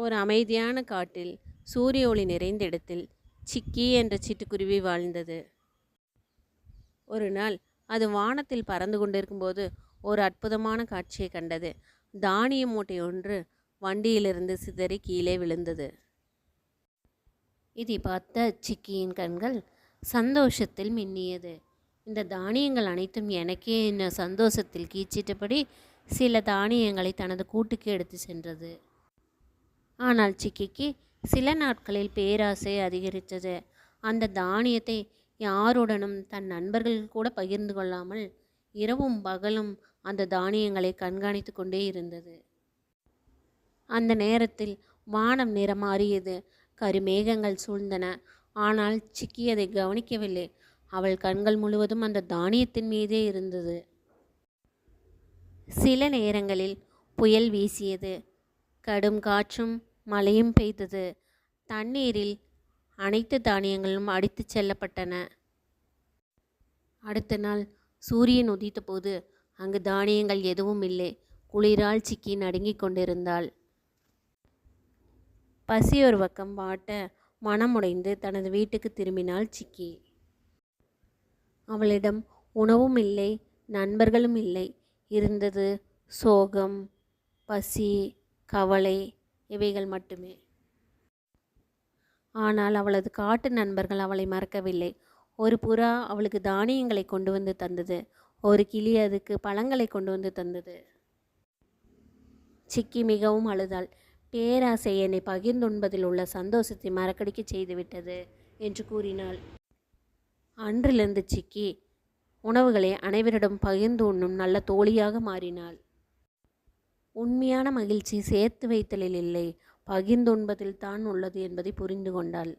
ஒரு அமைதியான காட்டில் சூரிய ஒளி நிறைந்த இடத்தில் சிக்கி என்ற சிட்டுக்குருவி வாழ்ந்தது. ஒரு நாள் அது வானத்தில் பறந்து கொண்டிருக்கும்போது ஒரு அற்புதமான காட்சியை கண்டது. தானிய மூட்டை ஒன்று வண்டியிலிருந்து சிதறி கீழே விழுந்தது. இதை பார்த்த சிக்கியின் கண்கள் சந்தோஷத்தில் மின்னியது. இந்த தானியங்கள் அனைத்தும் எனக்கே என சந்தோஷத்தில் கீச்சிட்டபடி சில தானியங்களை தனது கூட்டுக்கு எடுத்து சென்றது. ஆனால் சிக்கிக்கு சில நாட்களில் பேராசை அதிகரித்தது. அந்த தானியத்தை யாருடனும் தன் நண்பர்கள் கூட பகிர்ந்து கொள்ளாமல் இரவும் பகலும் அந்த தானியங்களை கண்காணித்து கொண்டே இருந்தது. அந்த நேரத்தில் வானம் நிறமாறியது. கருமேகங்கள் சூழ்ந்தன. ஆனால் சிக்கி அதை கவனிக்கவில்லை. அவள் கண்கள் முழுவதும் அந்த தானியத்தின் மீதே இருந்தது. சில நேரங்களில் புயல் வீசியது. கடும் காற்றும் மழையும் பெய்தது. தண்ணீரில் அனைத்து தானியங்களும் அடித்துச் செல்லப்பட்டன. அடுத்த நாள் சூரியன் உதித்த போது அங்கு தானியங்கள் எதுவும் இல்லை. குளிரால் சிக்கி நடுங்கிக் கொண்டிருந்தாள். பசி ஒரு பக்கம் வாட்ட மனமுடைந்து தனது வீட்டுக்கு திரும்பினாள் சிக்கி. அவளிடம் உணவும் இல்லை, நண்பர்களும் இல்லை. இருந்தது சோகம், பசி, கவலை, இவைகள் மட்டுமே. ஆனால் அவளது காட்டு நண்பர்கள் அவளை மறக்கவில்லை. ஒரு புறா அவளுக்கு தானியங்களை கொண்டு வந்து தந்தது. ஒரு கிளி அதுக்கு பழங்களை கொண்டு வந்து தந்தது. சிக்கி மிகவும் அழுதாள். பேராசை என்னை பகிர்ந்துண்பதில் உள்ள சந்தோஷத்தை மறக்கடிக்க செய்துவிட்டது என்று கூறினாள். அன்றிலிருந்து சிக்கி உணவுகளை அனைவரிடம் பகிர்ந்து உண்ணும் நல்ல தோழியாக மாறினாள். உண்மையான மகிழ்ச்சி சேர்த்து வைத்தலில் இல்லை, பகிர்ந்துண்பதில் தான் உள்ளது என்பதை புரிந்து கொண்டாள்.